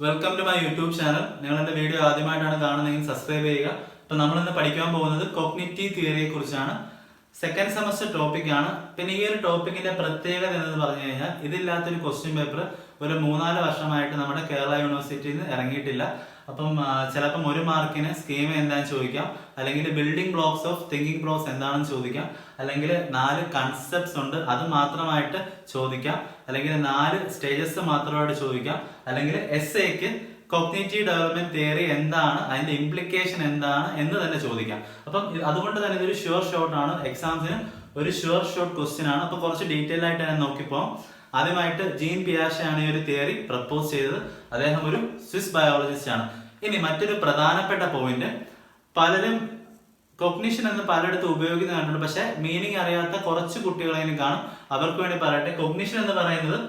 Welcome to my YouTube channel. നിങ്ങൾ എന്റെ video ആദ്യമായിട്ടാണ് കാണുന്നതെങ്കിൽ സബ്സ്ക്രൈബ് ചെയ്യുക. അപ്പൊ നമ്മൾ ഇന്ന് പഠിക്കാൻ പോകുന്നത് കോഗ്നിറ്റീവ് തിയറിയെ കുറിച്ചാണ്. സെക്കൻഡ് സെമസ്റ്റർ ടോപ്പിക് ആണ്. പിന്നെ ഈ ഒരു ടോപ്പിക്കിന്റെ പ്രത്യേകത എന്ന് പറഞ്ഞു കഴിഞ്ഞാൽ ഇതില്ലാത്തൊരു ക്വസ്റ്റ്യൻ പേപ്പർ ഒരു 3-4 വർഷമായിട്ട് നമ്മുടെ കേരള യൂണിവേഴ്സിറ്റിയിൽ നിന്ന് ഇറങ്ങിയിട്ടില്ല. അപ്പം ചിലപ്പം 1 മാർക്കിന് സ്കീം എന്താണെന്ന് ചോദിക്കാം, അല്ലെങ്കിൽ building blocks of thinking process എന്താണെന്ന് ചോദിക്കാം, അല്ലെങ്കിൽ 4 കൺസെപ്റ്റ്സ് ഉണ്ട് അത് മാത്രമായിട്ട് ചോദിക്കാം, അല്ലെങ്കിൽ 4 സ്റ്റേജസ് മാത്രമായിട്ട് ചോദിക്കാം, അല്ലെങ്കിൽ എസ്സേക്ക് കോഗ്നിറ്റീവ് ഡെവലപ്മെന്റ് തിയറി എന്താണ്, അതിന്റെ ഇംപ്ലിക്കേഷൻ എന്താണ് എന്ന് തന്നെ ചോദിക്കാം. അപ്പം അതുകൊണ്ട് തന്നെ ഇതൊരു ഷുവർ ഷോട്ട് ആണ്, എക്സാംസിന് ഒരു ഷുവർ ഷോട്ട് ക്വസ്റ്റ്യൻ ആണ്. അപ്പൊ കുറച്ച് ഡീറ്റെയിൽ ആയിട്ട് തന്നെ നോക്കിപ്പോ ആദ്യമായിട്ട് ജീൻ പിയാഷെ ആണ് ഈ ഒരു തിയറി പ്രപ്പോസ് ചെയ്തത്. അദ്ദേഹം ഒരു സ്വിസ് ബയോളജിസ്റ്റ് ആണ്. ഇനി മറ്റൊരു പ്രധാനപ്പെട്ട പോയിന്റ്, പലരും കോഗ്നിഷൻ എന്ന് പലയിടത്തും ഉപയോഗിക്കുന്നത് കണ്ടിട്ടുണ്ട്, പക്ഷെ മീനിങ് അറിയാത്ത കുറച്ച് കുട്ടികളെങ്കിലും കാണും. അവർക്ക് വേണ്ടി പറയട്ടെ, കോഗ്നിഷൻ എന്ന് പറയുന്നത്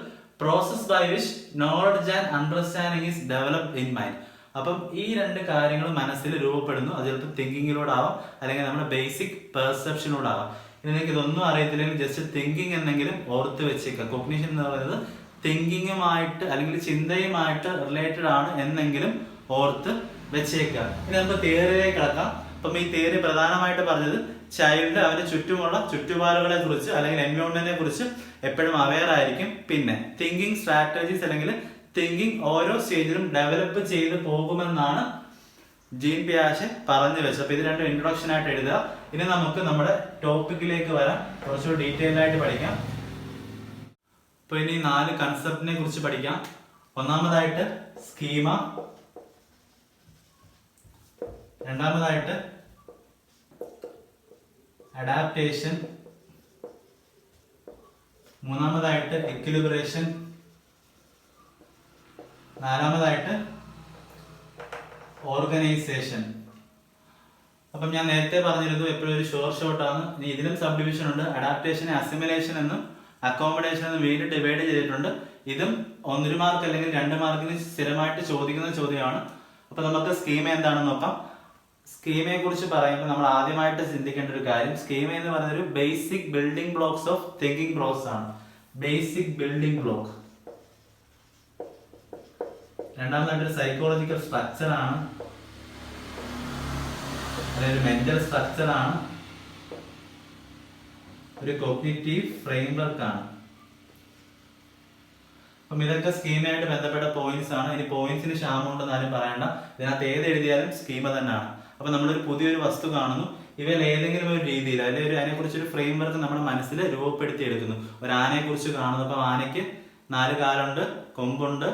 process by which knowledge and understanding is developed in mind. അപ്പം ഈ 2 കാര്യങ്ങൾ മനസ്സിൽ രൂപപ്പെടുന്നു. അത് ചിലപ്പോൾ തിങ്കിങ്ങിലൂടെ ആവാം, അല്ലെങ്കിൽ നമ്മുടെ ബേസിക് പെർസെപ്ഷനിലൂടെ ആവാം. നിങ്ങൾക്ക് ഇതൊന്നും അറിയത്തില്ലെങ്കിൽ ജസ്റ്റ് തിങ്കിങ് എന്നെങ്കിലും ഓർത്ത് വെച്ചേക്കുക. കോഗ്നിഷൻ എന്ന് പറയുന്നത് തിങ്കിങ്ങുമായിട്ട് അല്ലെങ്കിൽ ചിന്തയുമായിട്ട് റിലേറ്റഡ് ആണ് എന്നെങ്കിലും ഓർത്ത് വെച്ചേക്കുക. ഇനി നമുക്ക് തിയറിയിലേക്ക് കിടക്കാം. അപ്പം ഈ തിയറി പ്രധാനമായിട്ട് പറഞ്ഞത് ചൈൽഡ് അവന്റെ ചുറ്റുമുള്ള ചുറ്റുപാടുകളെ കുറിച്ച് അല്ലെങ്കിൽ എൻവയോൺമെന്റിനെ കുറിച്ച് എപ്പോഴും അവെയർ ആയിരിക്കും. പിന്നെ തിങ്കിങ് സ്ട്രാറ്റജീസ് അല്ലെങ്കിൽ തിങ്കിങ് ഓരോ സ്റ്റേജിലും ഡെവലപ്പ് ചെയ്ത് പോകുമെന്നാണ് ജീൻ പിയാഷെ പറഞ്ഞു വെച്ചത്. അപ്പൊ ഇത് 2 ഇൻട്രൊഡക്ഷൻ ആയിട്ട് എഴുതുക. ഇനി നമുക്ക് നമ്മുടെ ടോപ്പിക്കിലേക്ക് വരാം, കുറച്ചുകൂടി ഡീറ്റെയിൽ ആയിട്ട് പഠിക്കാം. അപ്പൊ ഇനി 4 കൺസെപ്റ്റിനെ കുറിച്ച് പഠിക്കാം. ഒന്നാമതായിട്ട് സ്കീമ, രണ്ടാമതായിട്ട് അഡാപ്റ്റേഷൻ, മൂന്നാമതായിട്ട് എക്വിലിബ്രേഷൻ, നാലാമതായിട്ട് ഓർഗനൈസേഷൻ. അപ്പം ഞാൻ നേരത്തെ പറഞ്ഞിരുന്നു എപ്പോഴും ഒരു ഷോർ ഷോട്ട് ആണ്. ഇനി ഇതിലും സബ് ഡിവിഷൻ ഉണ്ട്. അഡാപ്റ്റേഷനെ അസിമിലേഷൻ എന്നും അക്കോമഡേഷൻ എന്നും വീണ്ടും ഡിവൈഡ് ചെയ്തിട്ടുണ്ട്. ഇതും 1 മാർക്ക് അല്ലെങ്കിൽ 2 മാർക്കിന് സ്ഥിരമായിട്ട് ചോദിക്കുന്ന ചോദ്യമാണ്. അപ്പൊ നമുക്ക് സ്കീമ എന്താണെന്ന് നോക്കാം. സ്കീമയെ കുറിച്ച് പറയുമ്പോൾ നമ്മൾ ആദ്യമായിട്ട് ചിന്തിക്കേണ്ട ഒരു കാര്യം, സ്കീമ എന്ന് പറയുന്നത് ഒരു basic building blocks of thinking process ആണ്. Basic building block. രണ്ടാമതായിട്ട് സൈക്കോളജിക്കൽ സ്ട്രക്ചർ ആണ്, അതായത് മെന്റൽ സ്ട്രക്ചർ ആണ്, ഒരു കോഗ്നിറ്റീവ് ഫ്രെയിംവർക്ക് ആണ്. അപ്പം ഇതൊക്കെ സ്കീമയായിട്ട് ബന്ധപ്പെട്ട പോയിന്റ്സ് ആണ്. ഇനി പോയിന്റ്സിന് ക്ഷാമം ഉണ്ടെന്ന് ആരും പറയണ്ട, ഇതിനകത്ത് ഏത് എഴുതിയാലും സ്കീമ തന്നെയാണ്. അപ്പൊ നമ്മളൊരു പുതിയൊരു വസ്തു കാണുന്നു, ഇവയിൽ ഏതെങ്കിലും ഒരു രീതിയിൽ അല്ലെങ്കിൽ അതിനെ കുറിച്ച് ഒരു ഫ്രെയിംവർക്ക് നമ്മുടെ മനസ്സിൽ രൂപപ്പെടുത്തി എടുക്കുന്നു. ഒരു ആനയെ കുറിച്ച് കാണുന്നു, അപ്പൊ ആനയ്ക്ക് 4 കാലുണ്ട്, കൊമ്പുണ്ട്,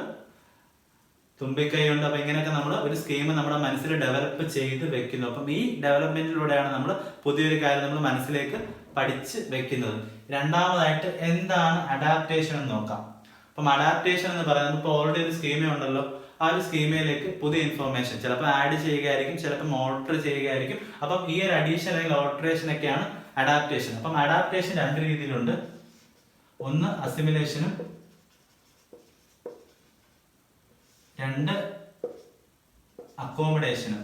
തുമ്പിക്കൈയുണ്ട്. അപ്പൊ ഇങ്ങനെയൊക്കെ നമ്മൾ ഒരു സ്കീം നമ്മുടെ മനസ്സിൽ ഡെവലപ്പ് ചെയ്ത് വെക്കുന്നു. അപ്പം ഈ ഡെവലപ്മെന്റിലൂടെയാണ് നമ്മൾ പുതിയൊരു കാര്യം നമ്മൾ മനസ്സിലേക്ക് പഠിച്ച് വെക്കുന്നത്. രണ്ടാമതായിട്ട് എന്താണ് അഡാപ്റ്റേഷൻ എന്ന് നോക്കാം. അപ്പം അഡാപ്റ്റേഷൻ എന്ന് പറയുന്നത് ഇപ്പോൾ ഓൾറെഡി ഒരു സ്കീമ ഉണ്ടല്ലോ, ആ ഒരു സ്കീമയിലേക്ക് പുതിയ ഇൻഫർമേഷൻ ചിലപ്പോൾ ആഡ് ചെയ്യുകയായിരിക്കും, ചിലപ്പോൾ ഓൾട്ടർ ചെയ്യുകയായിരിക്കും. അപ്പം ഈ ഒരു അഡീഷൻ അല്ലെങ്കിൽ ഓൾട്ടറേഷൻ ഒക്കെയാണ് അഡാപ്റ്റേഷൻ. അപ്പം അഡാപ്റ്റേഷൻ 2 രീതിയിലുണ്ട്. ഒന്ന് അസിമിലേഷനും 2 അക്കോമഡേഷനും.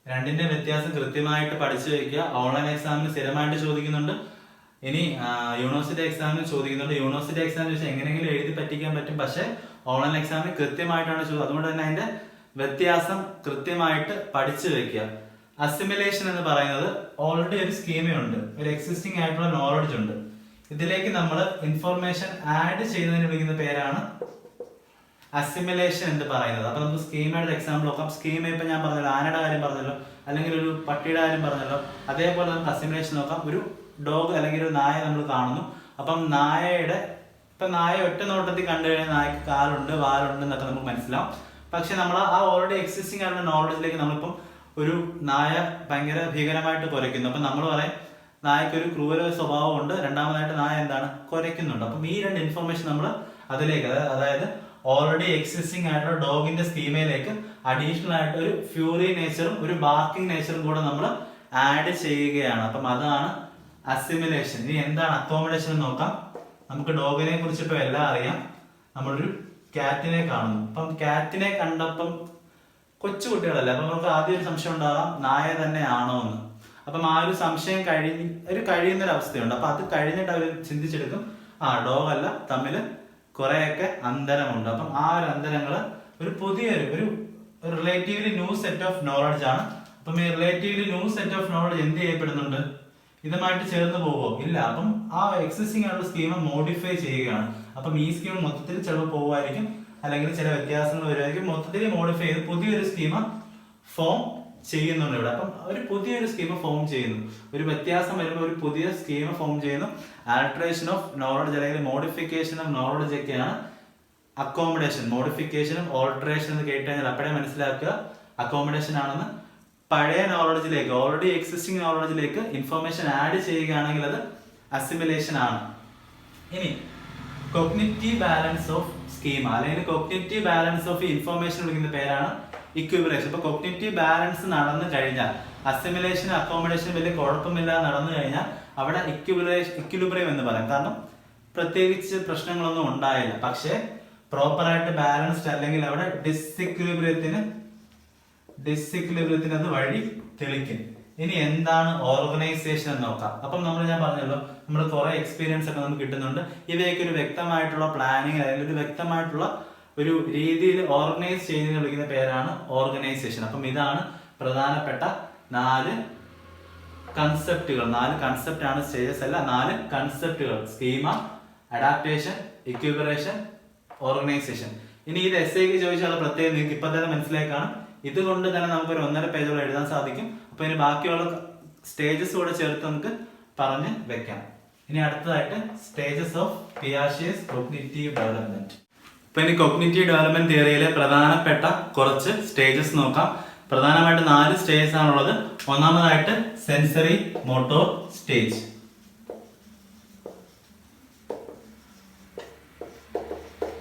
2ന്റെ വ്യത്യാസം കൃത്യമായിട്ട് പഠിച്ചു വയ്ക്കുക. ഓൺലൈൻ എക്സാമിന് സ്ഥിരമായിട്ട് ചോദിക്കുന്നുണ്ട്, ഇനി യൂണിവേഴ്സിറ്റി എക്സാമിന് ചോദിക്കുന്നുണ്ട്. യൂണിവേഴ്സിറ്റി എക്സാമിന് ചോദിച്ചാൽ എങ്ങനെയെങ്കിലും എഴുതി പറ്റിക്കാൻ പറ്റും, പക്ഷെ ഓൺലൈൻ എക്സാമിന് കൃത്യമായിട്ടാണ് ചോദിച്ചത്. അതുകൊണ്ട് തന്നെ അതിന്റെ വ്യത്യാസം കൃത്യമായിട്ട് പഠിച്ചു വെക്കുക. അസിമിലേഷൻ എന്ന് പറയുന്നത് ഓൾറെഡി ഒരു സ്കീമയുണ്ട്, ഒരു എക്സിസ്റ്റിംഗ് ആയിട്ടുള്ള നോളജ് ഉണ്ട്, ഇതിലേക്ക് നമ്മൾ ഇൻഫർമേഷൻ ആഡ് ചെയ്യുന്നതിന് വിളിക്കുന്ന പേരാണ് അസിമിലേഷൻ എന്ന് പറയുന്നത്. അപ്പൊ നമുക്ക് സ്കീമയുടെ എക്സാമ്പിൾ നോക്കാം. സ്കീമ ഇപ്പൊ ഞാൻ പറഞ്ഞല്ലോ, ആനയുടെ കാര്യം പറഞ്ഞല്ലോ, അല്ലെങ്കിൽ ഒരു പട്ടിയുടെ കാര്യം പറഞ്ഞല്ലോ, അതേപോലെ നമുക്ക് അസിമിലേഷൻ നോക്കാം. ഒരു ഡോഗ് അല്ലെങ്കിൽ ഒരു നായ നമ്മൾ കാണുന്നു. അപ്പം നായ ഒറ്റ നോട്ടത്തിൽ കണ്ടു കഴിഞ്ഞാൽ നായക്ക് കാലുണ്ട്, വാലുണ്ട് എന്നൊക്കെ നമുക്ക് മനസ്സിലാവും. പക്ഷെ നമ്മൾ ആ ഓൾറെഡി എക്സിസ്റ്റിംഗ് ആയിട്ടുള്ള നോളജിലേക്ക് നമ്മളിപ്പം ഒരു നായ ഭയങ്കര ഭീകരമായിട്ട് കുരയ്ക്കുന്നു. അപ്പൊ നമ്മൾ പറയും നായക്ക് ഒരു ക്രൂര സ്വഭാവം ഉണ്ട്, രണ്ടാമതായിട്ട് നായ എന്താണ് കുരയ്ക്കുന്നുണ്ട്. അപ്പം ഈ 2 ഇൻഫർമേഷൻ നമ്മൾ അതിലേക്ക്, അതായത് ഓൾറെഡി എക്സിസ്റ്റിംഗ് ആയിട്ടുള്ള ഡോഗിന്റെ സ്കീമയിലേക്ക് അഡീഷണൽ ആയിട്ട് ഒരു ഫ്യൂറി നേച്ചറും ഒരു ബാർക്കിംഗ് നേച്ചറും കൂടെ നമ്മൾ ആഡ് ചെയ്യുകയാണ്. അപ്പം അതാണ് അസിമിലേഷൻ. ഇനി എന്താണ് അക്കോമഡേഷൻ എന്ന് നോക്കാം. നമുക്ക് ഡോഗിനെ കുറിച്ച് ഇപ്പൊ എല്ലാം അറിയാം. നമ്മളൊരു ക്യാറ്റിനെ കാണുന്നു. അപ്പം ക്യാറ്റിനെ കണ്ടപ്പം കൊച്ചു കുട്ടികളല്ല, അപ്പൊ നമുക്ക് ആദ്യം ഒരു സംശയം ഉണ്ടാകാം, നായ തന്നെ ആണോ എന്ന്. അപ്പം ആ ഒരു സംശയം കഴിയുന്നൊരവസ്ഥയുണ്ട്. അപ്പൊ അത് കഴിഞ്ഞിട്ട് അവർ ചിന്തിച്ചെടുക്കും, ഡോഗ് അല്ല, തമ്മിൽ കുറെയൊക്കെ അന്തരമുണ്ട്. അപ്പം ആ ഒരു അന്തരങ്ങൾ ഒരു പുതിയൊരു ഒരു relatively new set of knowledge ആണ്. അപ്പം ഈ relatively new set of knowledge എന്ത് ചെയ്യപ്പെടുന്നുണ്ട്? ഇതുമായിട്ട് ചേർന്ന് പോവോ? ഇല്ല. അപ്പം ആ എക്സിസ്റ്റിംഗ് ആയിട്ടുള്ള സ്കീം മോഡിഫൈ ചെയ്യുകയാണ്. അപ്പം ഈ സ്കീം മൊത്തത്തിൽ ചിലപ്പോൾ പോവുമായിരിക്കും, അല്ലെങ്കിൽ ചില വ്യത്യാസങ്ങൾ വരുമായിരിക്കും. മൊത്തത്തിൽ മോഡിഫൈ ചെയ്ത് പുതിയൊരു സ്കീം ഫോം ചെയ്യുന്നുണ്ട് ഇവിടെ. അപ്പം ഒരു പുതിയൊരു സ്കീം ഫോം ചെയ്യുന്നു. ഒരു വ്യത്യാസം വരുമ്പോൾ ഒരു പുതിയ സ്കീം ഫോം ചെയ്യുന്നു. ആൾട്ടറേഷൻ ഓഫ് നോളജ് അല്ലെങ്കിൽ മോഡിഫിക്കേഷൻ ഓഫ് നോളജ് ഒക്കെയാണ് അക്കോമഡേഷൻ. മോഡിഫിക്കേഷനും ഓൾട്ടറേഷൻ എന്ന് കേട്ട് കഴിഞ്ഞാൽ അപ്പോഴേ മനസ്സിലാക്കുക അക്കോമഡേഷൻ ആണെന്ന്. പഴയ നോളജിലേക്ക്, ഓൾറെഡി എക്സിസ്റ്റിംഗ് നോളജിലേക്ക് ഇൻഫർമേഷൻ ആഡ് ചെയ്യുകയാണെങ്കിൽ അത് അസിമിലേഷൻ ആണ്. ഇനി കോഗ്നിറ്റീവ് ബാലൻസ് ഓഫ് സ്കീമ അല്ലെങ്കിൽ കോഗ്നിറ്റീവ് ബാലൻസ് ഓഫ് ഇൻഫർമേഷൻ വിളിക്കുന്ന പേരാണ് ഇക്വിബറേഷൻ. ഇപ്പൊ കോഗ്നിറ്റീവ് ബാലൻസ് നടന്നു കഴിഞ്ഞാൽ അസിമിലേഷൻ അക്കോമഡേഷൻ വലിയ കുഴപ്പമില്ലാതെ നടന്നു കഴിഞ്ഞാൽ അവിടെ ഇക്വിലിബ്രിയം എന്ന് പറയും. കാരണം പ്രത്യേകിച്ച് പ്രശ്നങ്ങളൊന്നും ഉണ്ടായില്ല. പക്ഷേ പ്രോപ്പറായിട്ട് ബാലൻസ്ഡ് അല്ലെങ്കിൽ അവിടെ ഡിസ്ഇക്വിലിബ്രിയത്തിന് അത് വഴി തെളിക്കും. ഇനി എന്താണ് ഓർഗനൈസേഷൻ എന്ന് നോക്കാം. അപ്പം ഞാൻ പറഞ്ഞല്ലോ, നമ്മൾ കുറെ എക്സ്പീരിയൻസ് ഒക്കെ നമുക്ക് കിട്ടുന്നുണ്ട്. ഇവയൊക്കെ ഒരു വ്യക്തമായിട്ടുള്ള പ്ലാനിങ് അല്ലെങ്കിൽ ഒരു വ്യക്തമായിട്ടുള്ള ഒരു രീതിയിൽ ഓർഗനൈസ് ചെയ്യുന്ന വിളിക്കുന്ന പേരാണ് ഓർഗനൈസേഷൻ. അപ്പം ഇതാണ് പ്രധാനപ്പെട്ട 4 കൺസെപ്റ്റുകൾ. 4 കൺസെപ്റ്റ് ആണ്, സ്റ്റേജസ് അല്ല, 4 കൺസെപ്റ്റുകൾ: സ്കീമ, അഡാപ്റ്റേഷൻ, ഇക്വിബറേഷൻ, ഓർഗനൈസേഷൻ. ഇനി ഇത് എസ്സേക്ക് ചോദിച്ചാൽ പ്രത്യേകം നിങ്ങൾക്ക് ഇപ്പൊ തന്നെ മനസ്സിലാക്കാണ്. ഇതുകൊണ്ട് തന്നെ നമുക്കൊരു 1.5 പേജോളം എഴുതാൻ സാധിക്കും. അപ്പൊ ഇനി ബാക്കിയുള്ള സ്റ്റേജസ് കൂടെ ചേർത്ത് നമുക്ക് പറഞ്ഞ് വെക്കാം. ഇനി അടുത്തതായിട്ട് സ്റ്റേജസ് ഓഫ് പിയാഷെസ് കോഗ്നിറ്റീവ് ഡെവലപ്മെന്റ്. ഇപ്പൊ ഇനി കോഗ്നിറ്റീവ് ഡെവലപ്മെന്റ് തിയറിയിലെ പ്രധാനപ്പെട്ട കുറച്ച് സ്റ്റേജസ് നോക്കാം. പ്രധാനമായിട്ട് 4 സ്റ്റേജസ് ആണുള്ളത്. ഒന്നാമതായിട്ട് sensory motor stage.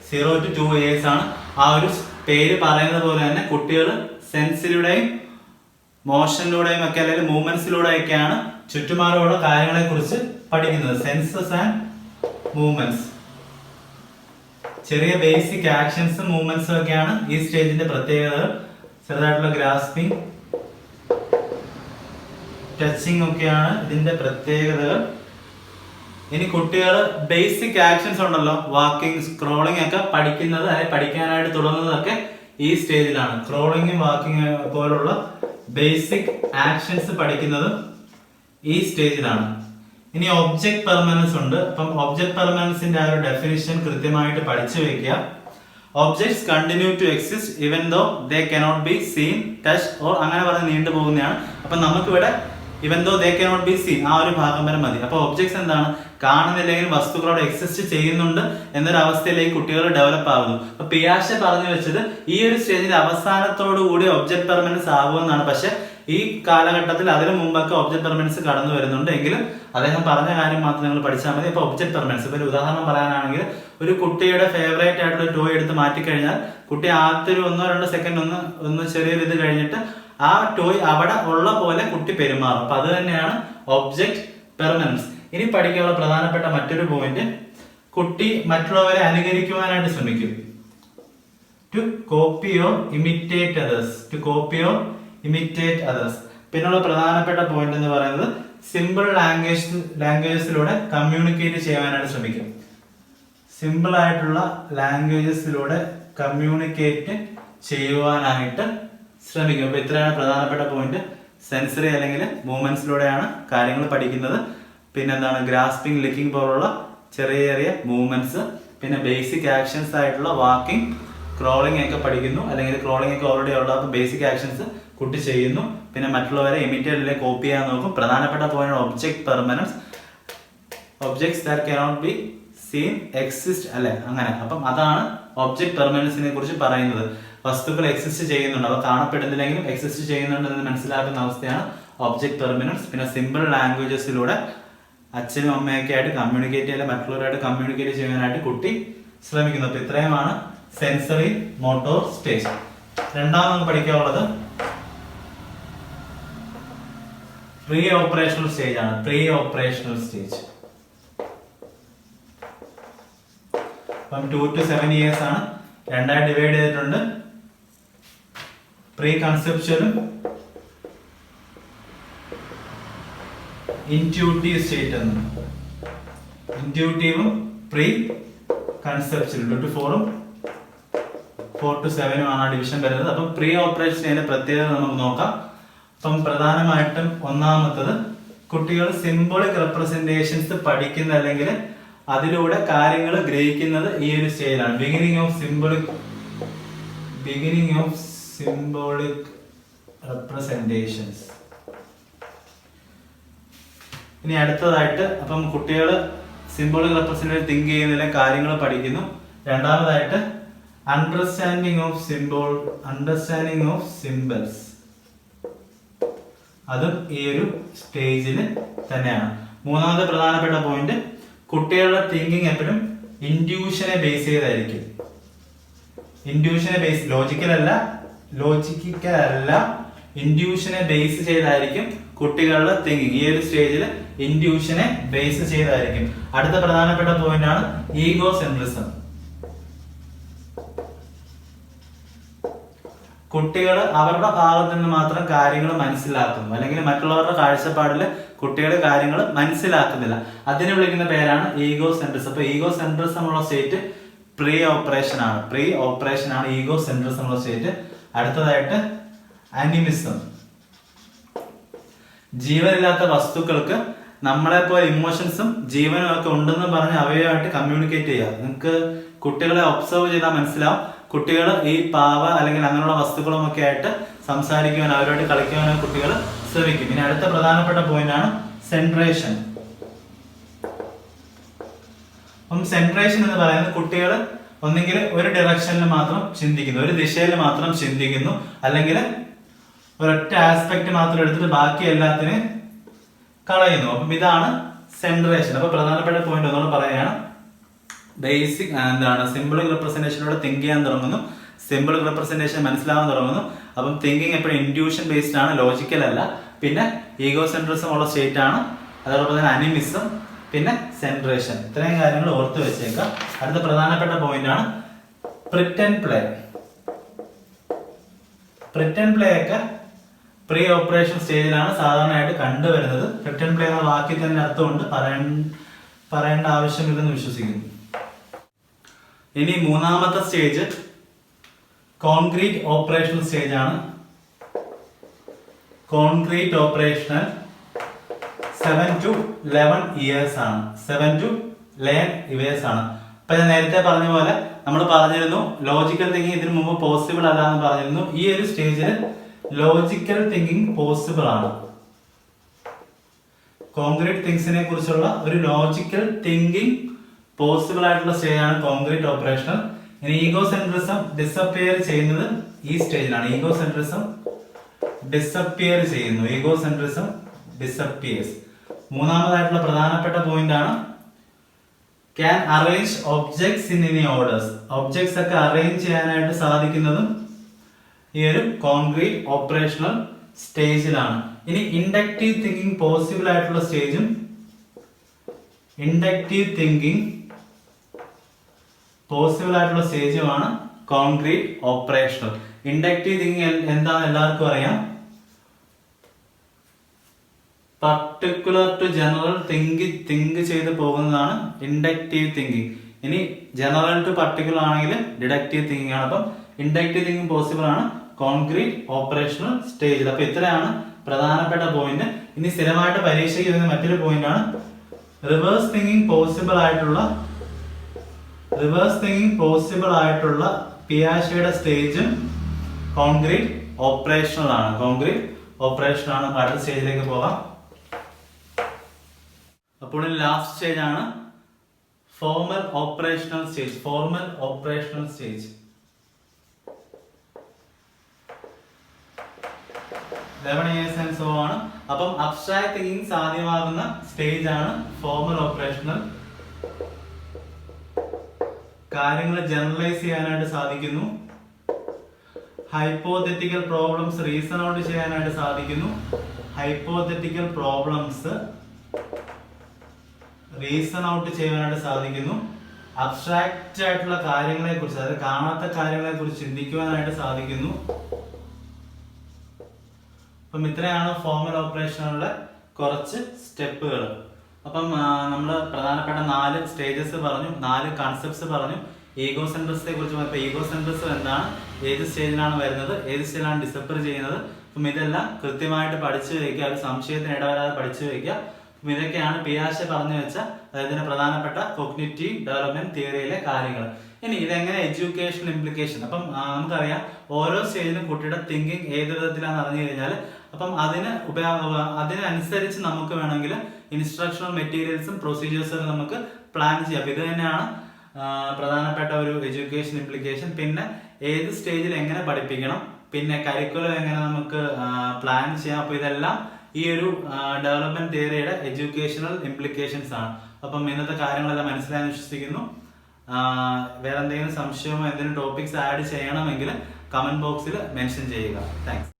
Zero to 2 years ആണ്. ആ ഒരു പേര് പറയുന്നത് പോലെ തന്നെ കുട്ടികൾ സെൻസിലൂടെയും മോഷനിലൂടെയും ഒക്കെ അല്ലെങ്കിൽ മൂവ്മെന്റ്സിലൂടെയൊക്കെയാണ് ചുറ്റുപാടുള്ള കാര്യങ്ങളെ കുറിച്ച് പഠിക്കുന്നത്. സെൻസസ് ആൻഡ് മൂവ്മെന്റ്സ്, ചെറിയ ബേസിക് ആക്ഷൻസും മൂവ്മെന്റ്സും ഒക്കെയാണ് ഈ സ്റ്റേജിന്റെ പ്രത്യേകതകൾ. ചെറുതായിട്ടുള്ള ഗ്രാസ്പിംഗ്, ടച്ചിങ് ഒക്കെയാണ് ഇതിന്റെ പ്രത്യേകതകൾ. ഇനി കുട്ടികൾ ബേസിക് ആക്ഷൻസ് ഉണ്ടല്ലോ, വാക്കിംഗ്, സ്ക്രോളിംഗ് ഒക്കെ പഠിക്കുന്നത് അല്ലെങ്കിൽ പഠിക്കാനായിട്ട് തുടങ്ങുന്നതൊക്കെ ഈ സ്റ്റേജിലാണ്. ക്രോളിംഗും വാക്കിംഗ് പോലുള്ള ബേസിക് ആക്ഷൻസ് പഠിക്കുന്നത് ഈ സ്റ്റേജിലാണ്. ഇനി ഒബ്ജക്ട് പെർമനൻസ് ഉണ്ട്. അപ്പം ഒബ്ജക്ട് പെർമനൻസിന്റെ ആ ഒരു ഡെഫിനിഷൻ കൃത്യമായിട്ട് പഠിച്ചു വെക്കുക. Objects continue to exist even though they cannot be seen, touch or അങ്ങനെ പറഞ്ഞ് നീണ്ടു പോകുന്നതാണ്. അപ്പൊ നമുക്കിവിടെ even though they cannot be seen ആ ഒരു ഭാഗം വരെ മതി. അപ്പൊ ഒബ്ജക്ട്സ് എന്താണ്? കാണുന്നില്ലെങ്കിൽ വസ്തുക്കളോട് എക്സിസ്റ്റ് ചെയ്യുന്നുണ്ട് എന്നൊരു അവസ്ഥയിലേക്ക് കുട്ടികൾ ഡെവലപ്പ് ആകുന്നു. അപ്പൊ പിയാഷെ പറഞ്ഞു വെച്ചത് ഈ ഒരു സ്റ്റേജിന്റെ അവസാനത്തോടു കൂടി ഒബ്ജക്ട് പെർമനൻസ് ആകുമെന്നാണ്. പക്ഷെ ഈ കാലഘട്ടത്തിൽ അതിനു മുമ്പൊക്കെ ഒബ്ജക്ട് പെർമനൻസ് കടന്നു വരുന്നുണ്ട്. എങ്കിലും അദ്ദേഹം പറഞ്ഞ കാര്യം മാത്രം നിങ്ങൾ പഠിച്ചാൽ മതി. ഇപ്പൊ ഒബ്ജക്ട് പെർമനൻസ്, ഇപ്പൊ ഒരു ഉദാഹരണം പറയാനാണെങ്കിൽ ഒരു കുട്ടിയുടെ ഫേവറേറ്റ് ആയിട്ടുള്ള ടോയ് എടുത്ത് മാറ്റിക്കഴിഞ്ഞാൽ കുട്ടി ആദ്യത്തെ ഒരു 1-2 സെക്കൻഡ് ഒന്ന് ചെറിയൊരു ഇത് കഴിഞ്ഞിട്ട് ആ ടോയ് അവിടെ ഉള്ള പോലെ കുട്ടി പെരുമാറും. അപ്പൊ അത് തന്നെയാണ് ഒബ്ജക്ട് പെർമനൻസ്. ഇനി പഠിക്കാനുള്ള പ്രധാനപ്പെട്ട മറ്റൊരു പോയിന്റ്, കുട്ടി മറ്റുള്ളവരെ അനുകരിക്കുവാനായിട്ട് ശ്രമിക്കും. To copy or imitate others. To copy or imitate others. പിന്നുള്ള പ്രധാനപ്പെട്ട പോയിന്റ് എന്ന് പറയുന്നത് സിമ്പിൾ ലാംഗ്വേജസിലൂടെ കമ്മ്യൂണിക്കേറ്റ് ചെയ്യാനായിട്ട് ശ്രമിക്കും. സിമ്പിൾ ആയിട്ടുള്ള ലാംഗ്വേജസിലൂടെ കമ്മ്യൂണിക്കേറ്റ് ചെയ്യുവാനായിട്ട് ശ്രമിക്കും. അപ്പൊ ഇത്രയാണ് പ്രധാനപ്പെട്ട പോയിന്റ്. സെൻസറി അല്ലെങ്കിൽ മൂവ്മെന്റ്സിലൂടെയാണ് കാര്യങ്ങൾ പഠിക്കുന്നത്. പിന്നെന്താണ്? ഗ്രാസ്പിംഗ്, ലിക്കിംഗ് പോലുള്ള ചെറിയ ചെറിയ മൂവ്മെന്റ്സ്. പിന്നെ ബേസിക് ആക്ഷൻസ് ആയിട്ടുള്ള വാക്കിംഗ്, ക്രോളിംഗ് ഒക്കെ പഠിക്കുന്നു. അല്ലെങ്കിൽ ക്രോളിംഗ് ഒക്കെ ഓൾറെഡി ഉള്ള ബേസിക് ആക്ഷൻസ് കുട്ടി ചെയ്യുന്നു. പിന്നെ മറ്റുള്ളവരെ ഇമിറ്റേറ്റ് അല്ലെങ്കിൽ കോപ്പി ചെയ്യാൻ നോക്കും. പ്രധാനപ്പെട്ട point object permanence. Objects that cannot be scene exist അല്ലെ, അങ്ങനെ. അപ്പം അതാണ് ഒബ്ജക്ട് പെർമനൻസിനെ കുറിച്ച് പറയുന്നത്. വസ്തുക്കൾ എക്സിസ്റ്റ് ചെയ്യുന്നുണ്ട്, അവ കാണപ്പെടുന്നില്ലെങ്കിലും എക്സിസ്റ്റ് ചെയ്യുന്നുണ്ട് എന്ന് മനസ്സിലാക്കുന്ന അവസ്ഥയാണ് ഒബ്ജക്ട് പെർമനൻസ്. പിന്നെ സിമ്പിൾ ലാംഗ്വേജസിലൂടെ അച്ഛനും അമ്മയൊക്കെ ആയിട്ട് കമ്മ്യൂണിക്കേറ്റ് ചെയ്യാൻ, മറ്റുള്ളവരായിട്ട് കമ്മ്യൂണിക്കേറ്റ് ചെയ്യാനായിട്ട് കുട്ടി ശ്രമിക്കുന്നു. അപ്പൊ ഇത്രയുമാണ് സെൻസറി മോട്ടോർ സ്റ്റേജ്. രണ്ടാമത് നമുക്ക് പഠിക്കാനുള്ളത് പ്രീ ഓപ്പറേഷണൽ സ്റ്റേജ് ആണ്. Pre operational stage 2 to 7 years ആണ്. രണ്ടായി ഡിവൈഡ് ചെയ്തിട്ടുണ്ട്. പ്രീ കൺസെപ്ച്വലും ഇൻറ്റ്യൂട്ടീവ് സ്റ്റേറ്റ് എന്ന്. ഇൻറ്റ്യൂട്ടീവും പ്രീ കൺസെപ്ച്വൽ 2 to 4ഉം 4 to 7ഉം ആണ് ഡിവിഷൻ വരുന്നത്. അപ്പം പ്രീ ഓപ്പറേഷൻ അതിന്റെ പ്രത്യേകത നമുക്ക് നോക്കാം. അപ്പം പ്രധാനമായിട്ടും ഒന്നാമത്തത് കുട്ടികൾ സിംബോളിക് റെപ്രസെന്റേഷൻസ് പഠിക്കുന്ന അല്ലെങ്കിൽ അതിലൂടെ കാര്യങ്ങൾ ഗ്രഹിക്കുന്നത് ഈ ഒരു സ്റ്റേജിലാണ്. Beginning of symbolic representations. ഇനി അടുത്തതായിട്ട് അപ്പം കുട്ടികൾ സിംബോളിക് റെപ്രസെന്റേഷൻ തിങ്ക് ചെയ്യുന്നതിലെ കാര്യങ്ങൾ പഠിക്കുന്നു. രണ്ടാമതായിട്ട് അണ്ടർസ്റ്റാൻഡിങ് ഓഫ് സിംബൽസ്, അതും ഈ ഒരു സ്റ്റേജിൽ തന്നെയാണ്. മൂന്നാമത്തെ പ്രധാനപ്പെട്ട പോയിന്റ്, കുട്ടികളുടെ തിങ്കിങ് എപ്പോഴും ഇൻഡ്യൂഷനെ ബേസ് ചെയ്തായിരിക്കും. ഇൻഡ്യൂഷനെ ബേസ്, ലോജിക്കലല്ല, ഇൻഡ്യൂഷനെ ബേസ് ചെയ്തായിരിക്കും കുട്ടികളുടെ തിങ്കിങ്. ഈ ഒരു സ്റ്റേജിൽ ഇൻഡ്യൂഷനെ ബേസ് ചെയ്തായിരിക്കും. അടുത്ത പ്രധാനപ്പെട്ട പോയിന്റ് ആണ് ഈഗോ സെൻട്രിസം. കുട്ടികൾ അവരുടെ ഭാഗത്ത് നിന്ന് മാത്രം കാര്യങ്ങൾ മനസ്സിലാക്കുന്നു, അല്ലെങ്കിൽ മറ്റുള്ളവരുടെ കാഴ്ചപ്പാടിൽ കുട്ടികൾ കാര്യങ്ങൾ മനസ്സിലാക്കുന്നില്ല. അതിനെ വിളിക്കുന്ന പേരാണ് ഈഗോ സെൻട്രിസം. അപ്പൊ ഈഗോ സെൻട്രിസം ഉള്ള സ്റ്റേറ്റ് പ്രീ ഓപ്പറേഷൻ ആണ് ഈഗോ സെൻട്രിസം ഉള്ള സ്റ്റേറ്റ്. അടുത്തതായിട്ട് അനിമിസം. ജീവനില്ലാത്ത വസ്തുക്കൾക്ക് നമ്മളെ പോലെ ഇമോഷൻസും ജീവനും ഒക്കെ ഉണ്ടെന്ന് പറഞ്ഞ് അവയുമായിട്ട് കമ്മ്യൂണിക്കേറ്റ് ചെയ്യുക. നിങ്ങൾക്ക് കുട്ടികളെ ഒബ്സർവ് ചെയ്താൽ മനസ്സിലാവും, കുട്ടികൾ ഈ പാവ അല്ലെങ്കിൽ അങ്ങനെയുള്ള വസ്തുക്കളും ഒക്കെ ആയിട്ട് സംസാരിക്കുവാനോ അവരോട് കളിക്കുവാനോ കുട്ടികൾ ശ്രമിക്കും. ഇനി അടുത്ത പ്രധാനപ്പെട്ട പോയിന്റ് ആണ് സെൻട്രേഷൻ. അപ്പം സെൻട്രേഷൻ എന്ന് പറയുന്നത് കുട്ടികൾ ഒന്നെങ്കിൽ ഒരു ഡയറക്ഷനിൽ മാത്രം ചിന്തിക്കുന്നു, ഒരു ദിശയിൽ മാത്രം ചിന്തിക്കുന്നു, അല്ലെങ്കിൽ ഒരൊറ്റ ആസ്പെക്ട് മാത്രം എടുത്തിട്ട് ബാക്കി എല്ലാത്തിനും കളയുന്നു. അപ്പം ഇതാണ് സെൻട്രേഷൻ. അപ്പൊ പ്രധാനപ്പെട്ട പോയിന്റ് ഒന്നുകൂടെ പറയുകയാണ്. ബേസിക് സിംബോളിക് റെപ്രസെന്റേഷനിലൂടെ തിങ്ക് ചെയ്യാൻ തുടങ്ങുന്നു, സിംബോളിക് റെപ്രസെന്റേഷൻ മനസ്സിലാവാൻ തുടങ്ങുന്നു. അപ്പം തിങ്കിങ് എപ്പോഴും ഇൻഡ്യൂഷൻ ബേസ്ഡ് ആണ്, ലോജിക്കൽ അല്ല. പിന്നെ ഈഗോ സെൻട്രിസം ഉള്ള സ്റ്റേറ്റ് ആണ്. അതോടൊപ്പം തന്നെ അനിമിസം, പിന്നെ സെൻട്രേഷൻ. ഇത്രയും കാര്യങ്ങൾ ഓർത്ത് വെച്ചേക്കാം. അടുത്ത പ്രധാനപ്പെട്ട പോയിന്റ് ആണ് പ്രിറ്റൻഡ് പ്ലേ ഒക്കെ പ്രീ ഓപ്പറേഷൻ സ്റ്റേജിലാണ് സാധാരണയായിട്ട് കണ്ടുവരുന്നത്. പ്രിറ്റൻഡ് പ്ലേ എന്ന വാക്കിൽ തന്നെ അർത്ഥമുണ്ട്, പറയേണ്ട ആവശ്യമില്ലെന്ന് വിശ്വസിക്കുന്നു. ഇനി മൂന്നാമത്തെ സ്റ്റേജ് കോൺക്രീറ്റ് ഓപ്പറേഷണൽ സ്റ്റേജ് ആണ്. കോൺക്രീറ്റ് ഓപ്പറേഷണൽ 7 to 11 years ആണ്. 7 to 11 years ആണ്. അപ്പൊ ഞാൻ നേരത്തെ പറഞ്ഞ പോലെ നമ്മൾ പറഞ്ഞിരുന്നു ലോജിക്കൽ തിങ്കിങ് ഇതിനു മുമ്പ് പോസിബിൾ അല്ല എന്ന് പറഞ്ഞിരുന്നു. ഈ ഒരു സ്റ്റേജിൽ ലോജിക്കൽ തിങ്കിങ് പോസിബിൾ ആണ്. കോൺക്രീറ്റ് തിങ്സിനെ കുറിച്ചുള്ള ഒരു ലോജിക്കൽ തിങ്കിങ് പോസിബിൾ ആയിട്ടുള്ള സ്റ്റേജ് ആണ് കോൺക്രീറ്റ് ഓപ്പറേഷണൽ. ഇനി ഈഗോ സെൻട്രിസം ഡിസപ്പിയർ ചെയ്യുന്നത് ഈ സ്റ്റേജിലാണ്. Ego centrism disappears. മൂന്നാമതായിട്ടുള്ള പ്രധാനപ്പെട്ട പോയിന്റ് ആണ് can arrange objects in any orders. Objects ഒക്കെ അറേഞ്ച് ചെയ്യാനായിട്ട് സാധിക്കുന്നതും ഈ ഒരു കോൺക്രീറ്റ് ഓപ്പറേഷണൽ സ്റ്റേജിലാണ്. ഇനി ഇൻഡക്റ്റീവ് തിങ്കിങ് പോസിബിൾ ആയിട്ടുള്ള സ്റ്റേജും സ്റ്റേജുമാണ് കോൺക്രീറ്റ് ഓപ്പറേഷണൽ. ഇൻഡക്റ്റീവ് തിങ്കിങ് എന്താണെന്ന് എല്ലാവർക്കും അറിയാം. പർട്ടിക്കുലർ ടു ജനറൽ തിങ്ക് ചെയ്ത് പോകുന്നതാണ് ഇൻഡക്റ്റീവ് തിങ്കിങ്. ഇനി ജനറൽ ടു പർട്ടിക്കുലർ ആണെങ്കിൽ ഡിഡക്റ്റീവ് തിങ്കിങ് ആണ്. അപ്പം ഇൻഡക്റ്റീവ് തിങ്കിങ് പോസിബിൾ ആണ് കോൺക്രീറ്റ് ഓപ്പറേഷണൽ സ്റ്റേജിൽ. അപ്പൊ ഇത്രയാണ് പ്രധാനപ്പെട്ട പോയിന്റ്. ഇനി സ്ഥിരമായിട്ട് പരീക്ഷയ്ക്ക് വരുന്ന മറ്റൊരു പോയിന്റ് ആണ് റിവേഴ്സ് തിങ്കിങ് പോസിബിൾ ആയിട്ടുള്ള പിയാഷയുടെ സ്റ്റേജും കോൺക്രീറ്റ് ഓപ്പറേഷണൽ ആണ്. അടുത്ത സ്റ്റേജിലേക്ക് പോകാം. അപ്പോൾ ലാസ്റ്റ് സ്റ്റേജ് ആണ് formal operational stage. 11 years and so ആണ്. അപ്പം അബ്സ്ട്രാക്ട് തിങ്കിങ് സാധ്യമാകുന്ന സ്റ്റേജ് ആണ് ഫോർമൽ ഓപ്പറേഷണൽ. കാര്യങ്ങൾ ജനറലൈസ് ചെയ്യാനായിട്ട് സാധിക്കുന്നു. ഹൈപ്പോതെറ്റിക്കൽ പ്രോബ്ലംസ് റീസൺ ഔട്ട് ചെയ്യാനായിട്ട് സാധിക്കുന്നു. അബ്സ്ട്രാക്റ്റ് ആയിട്ടുള്ള കാര്യങ്ങളെ കുറിച്ച്, അതായത് കാണാത്ത കാര്യങ്ങളെ കുറിച്ച് ചിന്തിക്കുവാനായിട്ട് സാധിക്കുന്നു. അപ്പം ഇത്രയാണ് ഫോർമൽ ഓപ്പറേഷനുള്ള കുറച്ച് സ്റ്റെപ്പുകൾ. അപ്പം നമ്മൾ പ്രധാനപ്പെട്ട 4 സ്റ്റേജസ് പറഞ്ഞു, 4 കൺസെപ്റ്റ്സ് പറഞ്ഞു. ഈഗോ സെൻട്രസിനെ കുറിച്ച് പറഞ്ഞപ്പോൾ ഈഗോ സെൻട്രസ് എന്താണ്, ഏത് സ്റ്റേജിലാണ് വരുന്നത്, ഏത് സ്റ്റേജിലാണ് ഡിസപ്പർ ചെയ്യുന്നത്, അപ്പം ഇതെല്ലാം കൃത്യമായിട്ട് പഠിച്ചു വയ്ക്കുക, ഒരു സംശയത്തിന് ഇടവരാതെ പഠിച്ചു വയ്ക്കുക. അപ്പം ഇതൊക്കെയാണ് പിയാഷെ പറഞ്ഞു വെച്ച അതായത് പ്രധാനപ്പെട്ട കോഗ്നിറ്റീവ് ഡെവലപ്മെന്റ് തിയറിയിലെ കാര്യങ്ങൾ. ഇനി ഇതെങ്ങനെ എഡ്യൂക്കേഷൻ ഇംപ്ലിക്കേഷൻ, അപ്പം നമുക്കറിയാം ഓരോ സ്റ്റേജിലും കുട്ടിയുടെ തിങ്കിങ് ഏത് വിധത്തിലാണെന്ന് അറിഞ്ഞു കഴിഞ്ഞാൽ അപ്പം അതിനനുസരിച്ച് നമുക്ക് വേണമെങ്കിൽ ഇൻസ്ട്രക്ഷണൽ മെറ്റീരിയൽസും പ്രൊസീജിയേഴ്സും നമുക്ക് പ്ലാൻ ചെയ്യാം. അപ്പം ഇത് തന്നെയാണ് പ്രധാനപ്പെട്ട ഒരു എഡ്യൂക്കേഷൻ ഇംപ്ലിക്കേഷൻ. പിന്നെ ഏത് സ്റ്റേജിൽ എങ്ങനെ പഠിപ്പിക്കണം, പിന്നെ കരിക്കുലം എങ്ങനെ നമുക്ക് പ്ലാൻ ചെയ്യാം. അപ്പോൾ ഇതെല്ലാം ഈ ഒരു ഡെവലപ്മെന്റ് തിയറിയുടെ എഡ്യൂക്കേഷണൽ ഇംപ്ലിക്കേഷൻസ് ആണ്. അപ്പം ഇന്നത്തെ കാര്യങ്ങളെല്ലാം മനസ്സിലായെന്ന് വിശ്വസിക്കുന്നു. വേറെ എന്തെങ്കിലും സംശയമോ എന്തെങ്കിലും ടോപ്പിക്സ് ആഡ് ചെയ്യണമെങ്കിൽ കമന്റ് ബോക്സിൽ മെൻഷൻ ചെയ്യുക. താങ്ക്സ്.